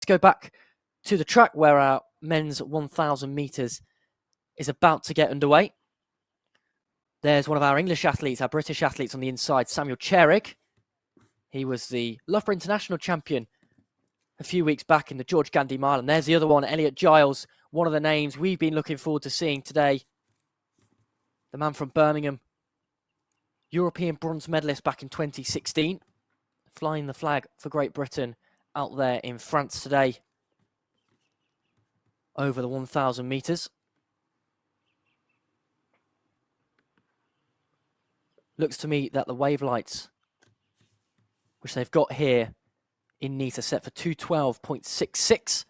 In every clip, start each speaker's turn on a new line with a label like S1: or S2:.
S1: go back to the track where our men's 1,000 metres is about to get underway. There's one of our English athletes, our British athletes on the inside, Samuel CHARIG. He was the Loughborough International champion a few weeks back in the George Gandhi Mile. And there's the other one, Elliot GILES, one of the names we've been looking forward to seeing today. The man from Birmingham, European bronze medalist back in 2016, flying the flag for Great Britain out there in France today over the 1,000 metres. Looks to me that the wave lights, which they've got here in Nice, are set for 2:12.66.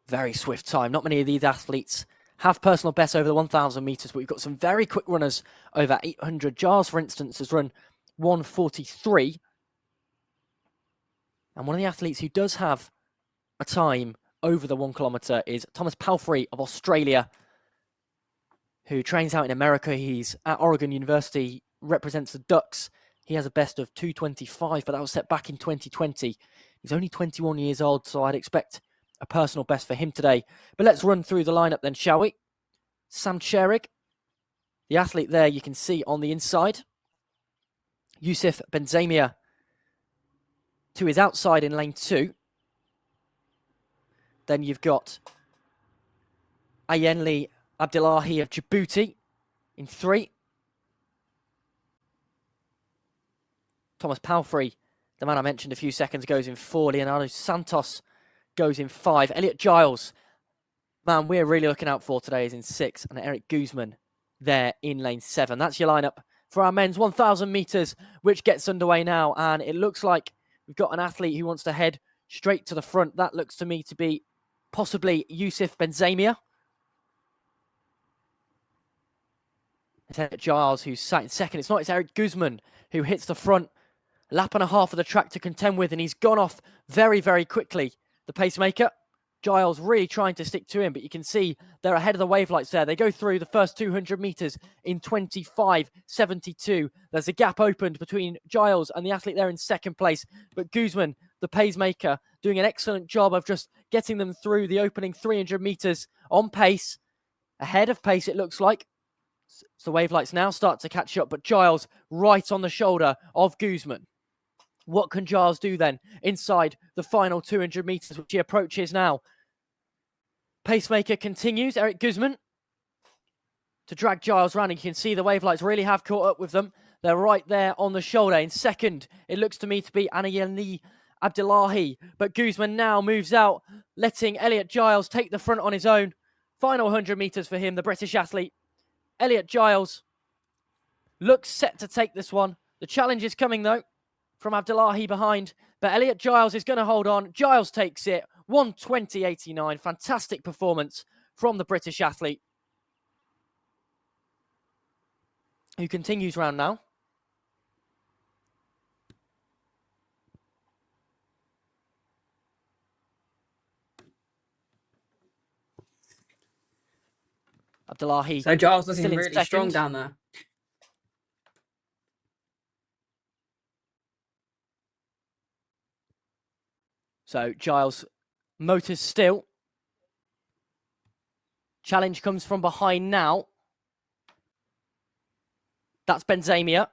S1: Very swift time. Not many of these athletes have personal bests over the 1,000 metres, but we've got some very quick runners over 800. Giles, for instance, has run 1:43. And one of the athletes who does have a time over the 1 kilometre is Tomas PALFREY of Australia, who trains out in America. He's at Oregon University, represents the Ducks. He has a best of 2:25, but that was set back in 2020. He's only 21 years old, so I'd expect a personal best for him today. But let's run through the lineup then, shall we? Sam CHARIG, the athlete there you can see on the inside. Youssef BENZAMIA to his outside in lane 2. Then you've got Ayanleh ABDILLAHI of Djibouti in 3. Tomas PALFREY, the man I mentioned a few seconds ago, goes in 4. Leonardo Santos goes in 5. Elliot GILES, man we're really looking out for today, is in 6. And Elliot GUZMAN there in lane 7. That's your lineup for our men's 1,000 metres, which gets underway now. And it looks like we've got an athlete who wants to head straight to the front. That looks to me to be possibly Youssef BENZAMIA. It's Elliot GILES who's sat in second. It's not, it's Elliot GUZMAN who hits the front. Lap and a half of the track to contend with, and he's gone off very, very quickly. The pacemaker, GILES really trying to stick to him, but you can see they're ahead of the wave lights there. They go through the first 200 metres in 25:72. There's a gap opened between GILES and the athlete there in second place, but GUZMAN, the pacemaker, doing an excellent job of just getting them through the opening 300 metres on pace. Ahead of pace, it looks like. So the wave lights now start to catch up, but GILES right on the shoulder of GUZMAN. What can GILES do then inside the final 200 metres, which he approaches now? Pacemaker continues, Elliot GUZMAN, to drag GILES round. And you can see the wave lights really have caught up with them. They're right there on the shoulder. In second, it looks to me to be Ayanleh ABDILLAHI. But GUZMAN now moves out, letting Elliot GILES take the front on his own. Final 100 metres for him, the British athlete. Elliot GILES looks set to take this one. The challenge is coming, though, from ABDILLAHI behind. But Elliot GILES is going to hold on. GILES takes it. 1:20.89. Fantastic performance from the British athlete, who continues round now. ABDILLAHI.
S2: So GILES looking really strong down there.
S1: So GILES motors still. Challenge comes from behind now. That's BENZAMIA,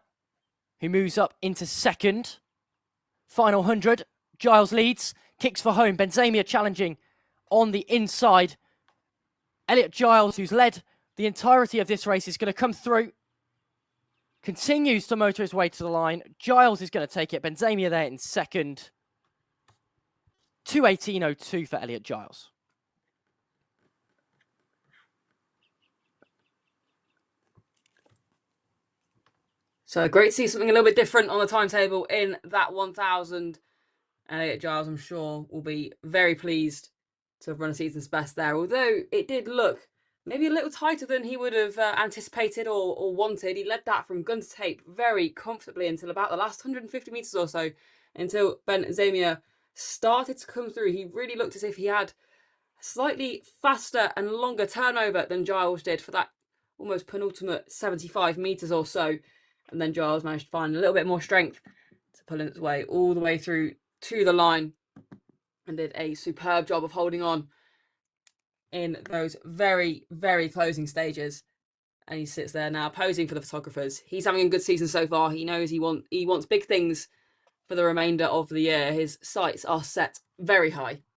S1: who moves up into second. Final 100. GILES leads. Kicks for home. BENZAMIA challenging on the inside. Elliot GILES, who's led the entirety of this race, is going to come through. Continues to motor his way to the line. GILES is going to take it. BENZAMIA there in second. 2:18.02 for Elliot GILES.
S2: So great to see something a little bit different on the timetable in that 1,000. Elliot GILES, I'm sure, will be very pleased to have run a season's best there. Although it did look maybe a little tighter than he would have anticipated or wanted. He led that from gun to tape very comfortably until about the last 150 metres or so, until BENZAMIA started to come through. He really looked as if he had a slightly faster and longer turnover than GILES did for that almost penultimate 75 metres or so. And then GILES managed to find a little bit more strength to pull his way all the way through to the line. and did a superb job of holding on in those very, very closing stages. And he sits there now posing for the photographers. He's having a good season so far. He knows he wants big things for the remainder of the year. His sights are set very high.